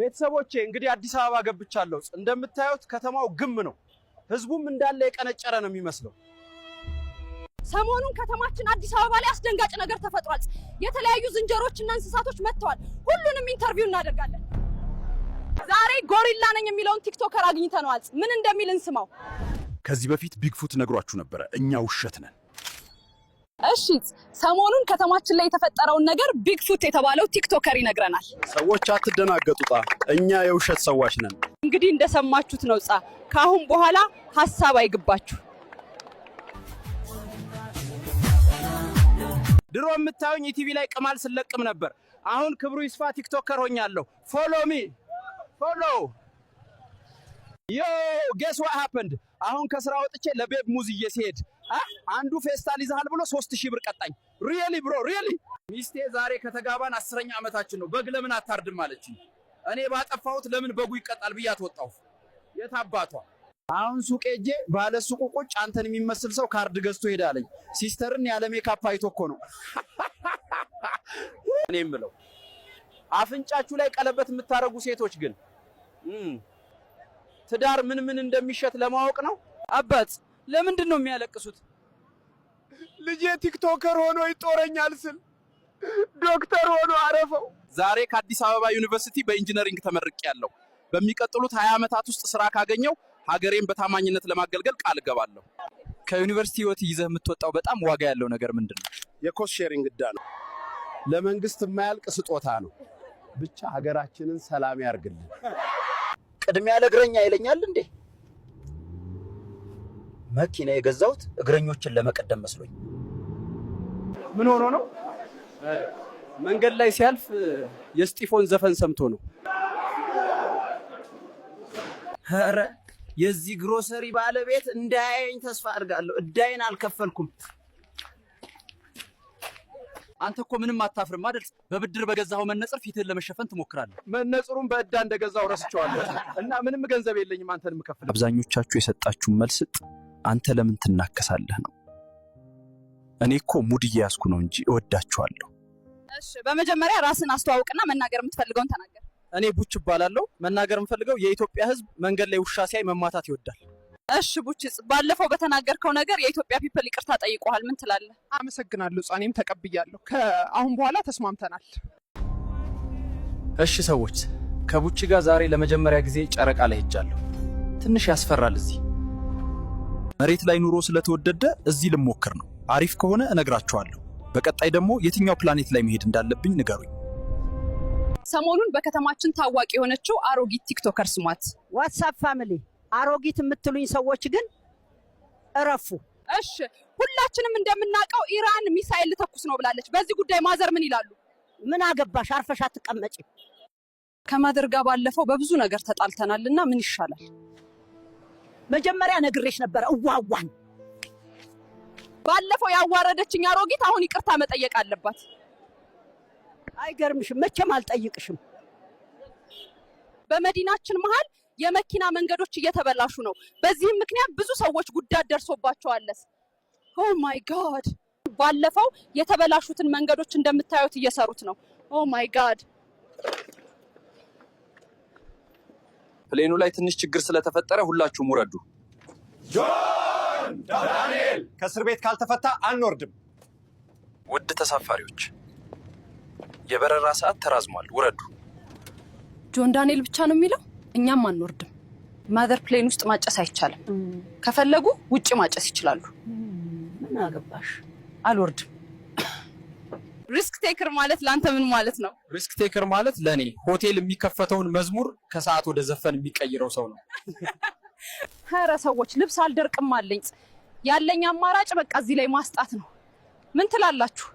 ቤተሰቦቼ እንግዲህ አዲስ አበባ ገብቻለሁ። እንደምታዩት ከተማው ግም ነው። ህዝቡም እንዳለ የቀነጨረ ነው የሚመስለው። ሰሞኑን ከተማችን አዲስ አበባ ላይ አስደንጋጭ ነገር ተፈጥሯል። የተለያዩ ዝንጀሮችና እንስሳቶች መጥተዋል። ሁሉንም ኢንተርቪው እናደርጋለን። ዛሬ ጎሪላ ነኝ የሚለውን ቲክቶከር አግኝተነዋል። ምን እንደሚል እንስማው። ከዚህ በፊት ቢግፉት ነግሯችሁ ነበረ፣ እኛ ውሸት ነን። እሺ፣ ሰሞኑን ከተማችን ላይ የተፈጠረውን ነገር ቢግፉት የተባለው ቲክቶከር ይነግረናል። ሰዎች አትደናገጡጣ፣ እኛ የውሸት ሰዎች ነን። እንግዲህ እንደሰማችሁት ነው። ከአሁን በኋላ ሐሳብ አይግባችሁ። ድሮ የምታዩኝ ኢቲቪ ላይ ቅማል ስለቅም ነበር። አሁን ክብሩ ይስፋ ቲክቶከር ሆኛለሁ። ፎሎ ሚ ፎሎ ዮ ጌስ ዋት ሃፐንድ። አሁን ከስራ ወጥቼ ለቤብ ሙዝዬ ሲሄድ አንዱ ፌስታል ይዛል ብሎ 3000 ብር ቀጣኝ። ሪሊ ብሮ ሪሊ። ሚስቴ ዛሬ ከተጋባን 10ኛ ዓመታችን ነው። በግ ለምን አታርድም አለችኝ። እኔ ባጠፋሁት ለምን በጉ ይቀጣል ብያት ወጣሁ። የታባቷ አሁን ሱቅ ሄጄ ባለ ሱቁ ቁጭ አንተን የሚመስል ሰው ካርድ ገዝቶ ሄዳለኝ። ሲስተርን ያለ ሜካፕ አይቶ እኮ ነው። እኔ የምለው አፍንጫችሁ ላይ ቀለበት የምታረጉ ሴቶች ግን ትዳር ምን እንደሚሸት ለማወቅ ነው። አባት ለምንድን ነው የሚያለቅሱት? ልጄ ቲክቶከር ሆኖ ይጦረኛል ስል ዶክተር ሆኖ አረፈው። ዛሬ ከአዲስ አበባ ዩኒቨርሲቲ በኢንጂነሪንግ ተመርቄያለሁ። በሚቀጥሉት 20 ዓመታት ውስጥ ስራ ካገኘው ሀገሬን በታማኝነት ለማገልገል ቃል እገባለሁ። ከዩኒቨርሲቲ ህይወት ይዘህ የምትወጣው በጣም ዋጋ ያለው ነገር ምንድነው? የኮስት ሼሪንግ ዕዳ ነው። ለመንግስት የማያልቅ ስጦታ ነው። ብቻ ሀገራችንን ሰላም ያርግልን። ቅድሚያ ለእግረኛ ይለኛል እንዴ? መኪና የገዛሁት እግረኞችን ለመቀደም መስሎኝ። ምን ሆኖ ነው? መንገድ ላይ ሲያልፍ የስጢፎን ዘፈን ሰምቶ ነው። ኧረ የዚህ ግሮሰሪ ባለቤት እንዳያየኝ ተስፋ አድርጋለሁ። እዳይን አልከፈልኩም። አንተ እኮ ምንም አታፍርም አይደል? በብድር በገዛው መነጽር ፊትህን ለመሸፈን ትሞክራለህ። መነጽሩን በእዳ እንደገዛው ረስቼዋለሁ እና ምንም ገንዘብ የለኝም አንተን የምከፍለው። አብዛኞቻችሁ የሰጣችሁን መልስ አንተ ለምን ትናከሳለህ ነው። እኔ እኮ ሙድ እየያዝኩ ነው እንጂ እወዳችኋለሁ። እሺ፣ በመጀመሪያ ራስን አስተዋውቅና መናገር የምትፈልገውን ተናገር። እኔ ቡች እባላለሁ። መናገር የምፈልገው የኢትዮጵያ ሕዝብ መንገድ ላይ ውሻ ሲያይ መማታት ይወዳል። እሺ ቡች፣ ባለፈው በተናገርከው ነገር የኢትዮጵያ ፒፕል ይቅርታ ጠይቀዋል። ምን ትላለህ? አመሰግናለሁ። ጻኔም ተቀብያለሁ። ከአሁን በኋላ ተስማምተናል። እሺ ሰዎች፣ ከቡች ጋር ዛሬ ለመጀመሪያ ጊዜ ጨረቃ ላይ ሄጃለሁ። ትንሽ ያስፈራል። እዚህ መሬት ላይ ኑሮ ስለተወደደ እዚህ ልሞክር ነው። አሪፍ ከሆነ እነግራችኋለሁ። በቀጣይ ደግሞ የትኛው ፕላኔት ላይ መሄድ እንዳለብኝ ንገሩኝ። ሰሞኑን በከተማችን ታዋቂ የሆነችው አሮጊት ቲክቶከር ስሟት። ዋትስአፕ ፋሚሊ አሮጊት የምትሉኝ ሰዎች ግን እረፉ። እሺ፣ ሁላችንም እንደምናውቀው ኢራን ሚሳኤል ልተኩስ ነው ብላለች። በዚህ ጉዳይ ማዘር ምን ይላሉ? ምን አገባሽ? አርፈሽ አትቀመጪ። ከማዘር ጋር ባለፈው በብዙ ነገር ተጣልተናልና ምን ይሻላል? መጀመሪያ ነግሬሽ ነበር እዋዋን። ባለፈው ያዋረደችኝ አሮጊት አሁን ይቅርታ መጠየቅ አለባት። አይገርምሽም? መቼም አልጠይቅሽም። በመዲናችን መሃል የመኪና መንገዶች እየተበላሹ ነው። በዚህም ምክንያት ብዙ ሰዎች ጉዳት ደርሶባቸዋል። ኦ ማይ ጋድ! ባለፈው የተበላሹትን መንገዶች እንደምታዩት እየሰሩት ነው። ኦ ማይ ጋድ! ፕሌኑ ላይ ትንሽ ችግር ስለተፈጠረ ሁላችሁም ውረዱ። ጆን ዳንኤል ከእስር ቤት ካልተፈታ አንወርድም። ውድ ተሳፋሪዎች፣ የበረራ ሰዓት ተራዝሟል። ውረዱ። ጆን ዳንኤል ብቻ ነው የሚለው? እኛም አንወርድም። ማዘር ፕሌን ውስጥ ማጨስ አይቻልም። ከፈለጉ ውጪ ማጨስ ይችላሉ። ምን አገባሽ? አልወርድም። ሪስክ ቴከር ማለት ላንተ ምን ማለት ነው? ሪስክ ቴከር ማለት ለኔ ሆቴል የሚከፈተውን መዝሙር ከሰዓት ወደ ዘፈን የሚቀይረው ሰው ነው። ኧረ ሰዎች፣ ልብስ አልደርቅም አለኝ። ያለኝ አማራጭ በቃ እዚህ ላይ ማስጣት ነው። ምን ትላላችሁ?